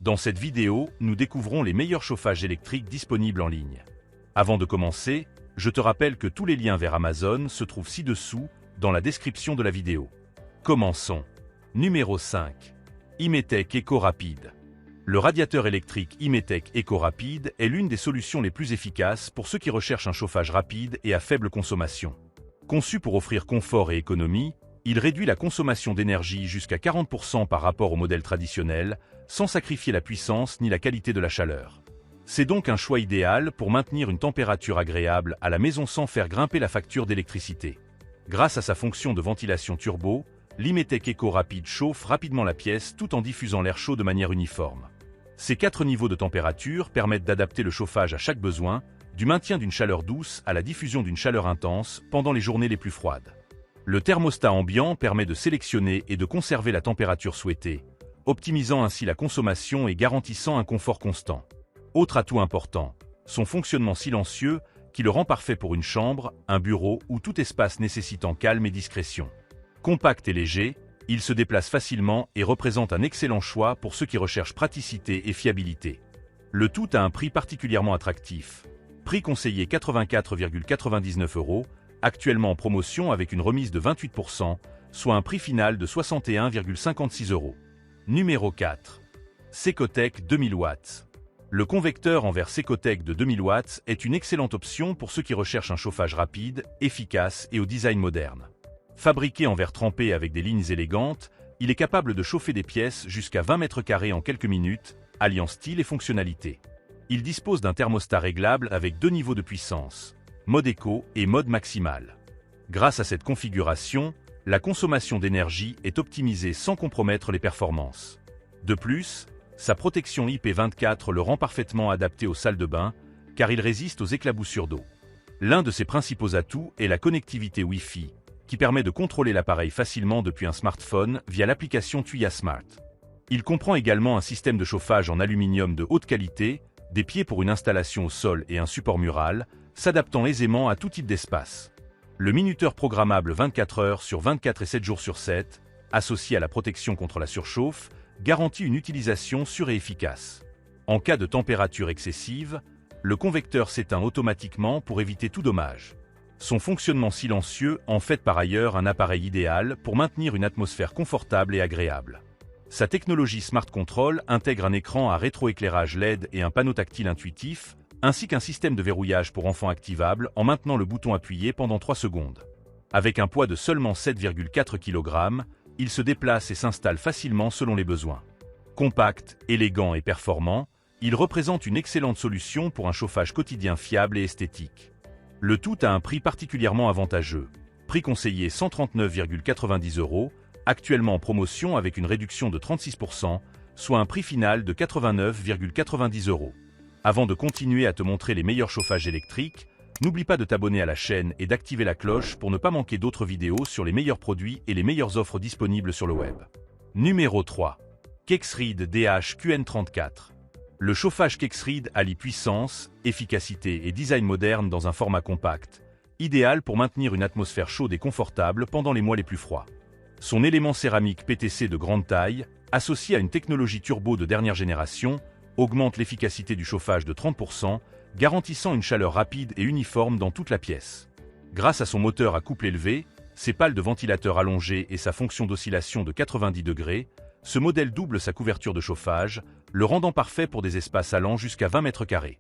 Dans cette vidéo, nous découvrons les meilleurs chauffages électriques disponibles en ligne. Avant de commencer, je te rappelle que tous les liens vers Amazon se trouvent ci-dessous, dans la description de la vidéo. Commençons. Numéro 5. Imetec EcoRapide. Le radiateur électrique Imetec EcoRapide est l'une des solutions les plus efficaces pour ceux qui recherchent un chauffage rapide et à faible consommation. Conçu pour offrir confort et économie, il réduit la consommation d'énergie jusqu'à 40% par rapport au modèle traditionnel, sans sacrifier la puissance ni la qualité de la chaleur. C'est donc un choix idéal pour maintenir une température agréable à la maison sans faire grimper la facture d'électricité. Grâce à sa fonction de ventilation turbo, l'Imetec EcoRapide chauffe rapidement la pièce tout en diffusant l'air chaud de manière uniforme. Ces 4 niveaux de température permettent d'adapter le chauffage à chaque besoin, du maintien d'une chaleur douce à la diffusion d'une chaleur intense pendant les journées les plus froides. Le thermostat ambiant permet de sélectionner et de conserver la température souhaitée, optimisant ainsi la consommation et garantissant un confort constant. Autre atout important, son fonctionnement silencieux qui le rend parfait pour une chambre, un bureau ou tout espace nécessitant calme et discrétion. Compact et léger, il se déplace facilement et représente un excellent choix pour ceux qui recherchent praticité et fiabilité. Le tout à un prix particulièrement attractif. Prix conseillé 84,99 €, actuellement en promotion avec une remise de 28%, soit un prix final de 61,56 €. Numéro 4. Secotec 2000 watts. Le convecteur en verre Secotec de 2000 watts est une excellente option pour ceux qui recherchent un chauffage rapide, efficace et au design moderne. Fabriqué en verre trempé avec des lignes élégantes, il est capable de chauffer des pièces jusqu'à 20 mètres carrés en quelques minutes, alliant style et fonctionnalité. Il dispose d'un thermostat réglable avec 2 niveaux de puissance, mode éco et mode maximal. Grâce à cette configuration, la consommation d'énergie est optimisée sans compromettre les performances. De plus, sa protection IP24 le rend parfaitement adapté aux salles de bain, car il résiste aux éclaboussures d'eau. L'un de ses principaux atouts est la connectivité Wi-Fi, qui permet de contrôler l'appareil facilement depuis un smartphone via l'application Tuya Smart. Il comprend également un système de chauffage en aluminium de haute qualité, des pieds pour une installation au sol et un support mural, s'adaptant aisément à tout type d'espace. Le minuteur programmable 24 heures sur 24 et 7 jours sur 7, associé à la protection contre la surchauffe, garantit une utilisation sûre et efficace. En cas de température excessive, le convecteur s'éteint automatiquement pour éviter tout dommage. Son fonctionnement silencieux en fait par ailleurs un appareil idéal pour maintenir une atmosphère confortable et agréable. Sa technologie Smart Control intègre un écran à rétroéclairage LED et un panneau tactile intuitif, ainsi qu'un système de verrouillage pour enfants activable en maintenant le bouton appuyé pendant 3 secondes. Avec un poids de seulement 7,4 kg, il se déplace et s'installe facilement selon les besoins. Compact, élégant et performant, il représente une excellente solution pour un chauffage quotidien fiable et esthétique. Le tout à un prix particulièrement avantageux. Prix conseillé 139,90 €, actuellement en promotion avec une réduction de 36%, soit un prix final de 89,90 €. Avant de continuer à te montrer les meilleurs chauffages électriques, n'oublie pas de t'abonner à la chaîne et d'activer la cloche pour ne pas manquer d'autres vidéos sur les meilleurs produits et les meilleures offres disponibles sur le web. Numéro 3. Kexrid DH-QN34. Le chauffage Kexrid allie puissance, efficacité et design moderne dans un format compact, idéal pour maintenir une atmosphère chaude et confortable pendant les mois les plus froids. Son élément céramique PTC de grande taille, associé à une technologie turbo de dernière génération, augmente l'efficacité du chauffage de 30%, garantissant une chaleur rapide et uniforme dans toute la pièce. Grâce à son moteur à couple élevé, ses pales de ventilateur allongées et sa fonction d'oscillation de 90 degrés, ce modèle double sa couverture de chauffage, le rendant parfait pour des espaces allant jusqu'à 20 mètres carrés.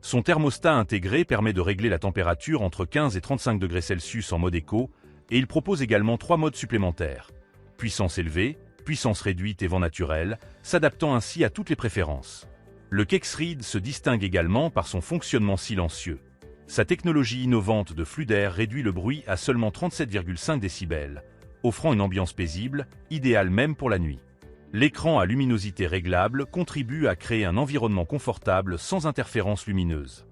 Son thermostat intégré permet de régler la température entre 15 et 35 degrés Celsius en mode éco, et il propose également 3 modes supplémentaires. Puissance élevée, puissance réduite et vent naturel, s'adaptant ainsi à toutes les préférences. Le Kexrid se distingue également par son fonctionnement silencieux. Sa technologie innovante de flux d'air réduit le bruit à seulement 37,5 décibels, offrant une ambiance paisible, idéale même pour la nuit. L'écran à luminosité réglable contribue à créer un environnement confortable sans interférence lumineuse.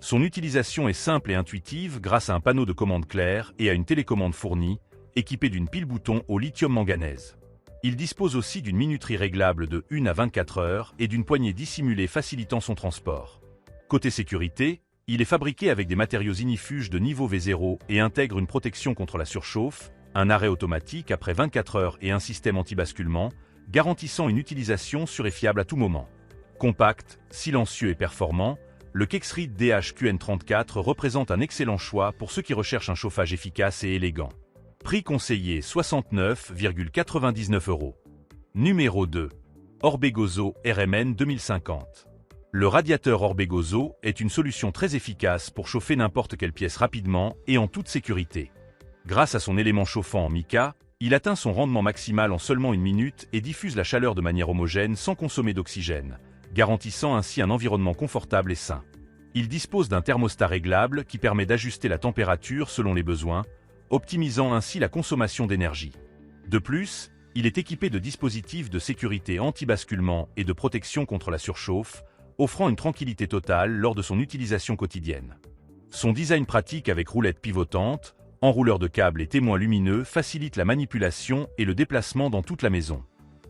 Son utilisation est simple et intuitive grâce à un panneau de commande clair et à une télécommande fournie, équipée d'une pile bouton au lithium-manganèse. Il dispose aussi d'une minuterie réglable de 1 à 24 heures et d'une poignée dissimulée facilitant son transport. Côté sécurité, il est fabriqué avec des matériaux ignifuges de niveau V0 et intègre une protection contre la surchauffe, un arrêt automatique après 24 heures et un système anti-basculement, garantissant une utilisation sûre et fiable à tout moment. Compact, silencieux et performant, le Kexrid DHQN34 représente un excellent choix pour ceux qui recherchent un chauffage efficace et élégant. Prix conseillé 69,99 €. Numéro 2. Orbegoso RMN 2050. Le radiateur Orbegoso est une solution très efficace pour chauffer n'importe quelle pièce rapidement et en toute sécurité. Grâce à son élément chauffant en mica, il atteint son rendement maximal en seulement 1 minute et diffuse la chaleur de manière homogène sans consommer d'oxygène, garantissant ainsi un environnement confortable et sain. Il dispose d'un thermostat réglable qui permet d'ajuster la température selon les besoins, optimisant ainsi la consommation d'énergie. De plus, il est équipé de dispositifs de sécurité anti-basculement et de protection contre la surchauffe, offrant une tranquillité totale lors de son utilisation quotidienne. Son design pratique avec roulette pivotante, enrouleur de câbles et témoins lumineux facilite la manipulation et le déplacement dans toute la maison.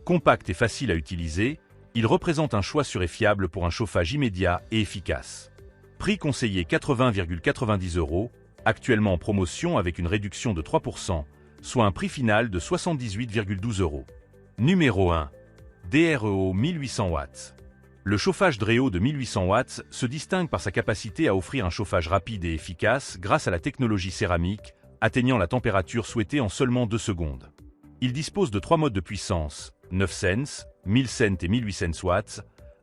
Compact et facile à utiliser, il représente un choix sûr et fiable pour un chauffage immédiat et efficace. Prix conseillé 80,90 €, actuellement en promotion avec une réduction de 3%, soit un prix final de 78,12 €. Numéro 1. DREO 1800 watts. Le chauffage DREO de 1800 watts se distingue par sa capacité à offrir un chauffage rapide et efficace grâce à la technologie céramique, atteignant la température souhaitée en seulement 2 secondes. Il dispose de 3 modes de puissance, 9 cents, 1000 cents et 1800 watts,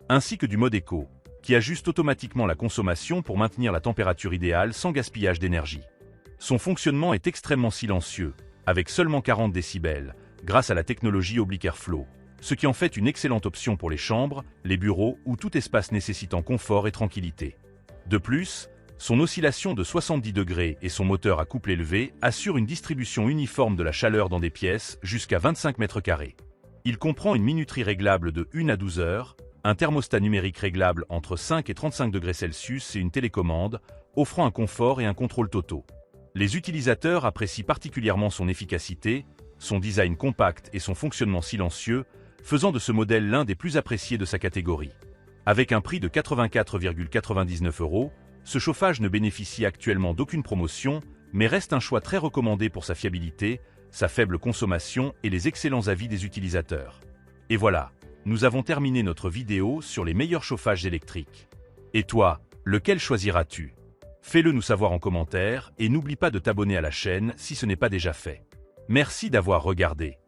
ainsi que du mode éco, qui ajuste automatiquement la consommation pour maintenir la température idéale sans gaspillage d'énergie. Son fonctionnement est extrêmement silencieux, avec seulement 40 décibels, grâce à la technologie Oblique Airflow, ce qui en fait une excellente option pour les chambres, les bureaux ou tout espace nécessitant confort et tranquillité. De plus, son oscillation de 70 degrés et son moteur à couple élevé assurent une distribution uniforme de la chaleur dans des pièces jusqu'à 25 mètres carrés. Il comprend une minuterie réglable de 1 à 12 heures, un thermostat numérique réglable entre 5 et 35 degrés Celsius et une télécommande, offrant un confort et un contrôle totaux. Les utilisateurs apprécient particulièrement son efficacité, son design compact et son fonctionnement silencieux, faisant de ce modèle l'un des plus appréciés de sa catégorie. Avec un prix de 84,99 €, ce chauffage ne bénéficie actuellement d'aucune promotion, mais reste un choix très recommandé pour sa fiabilité, sa faible consommation et les excellents avis des utilisateurs. Et voilà, nous avons terminé notre vidéo sur les meilleurs chauffages électriques. Et toi, lequel choisiras-tu? Fais-le nous savoir en commentaire et n'oublie pas de t'abonner à la chaîne si ce n'est pas déjà fait. Merci d'avoir regardé.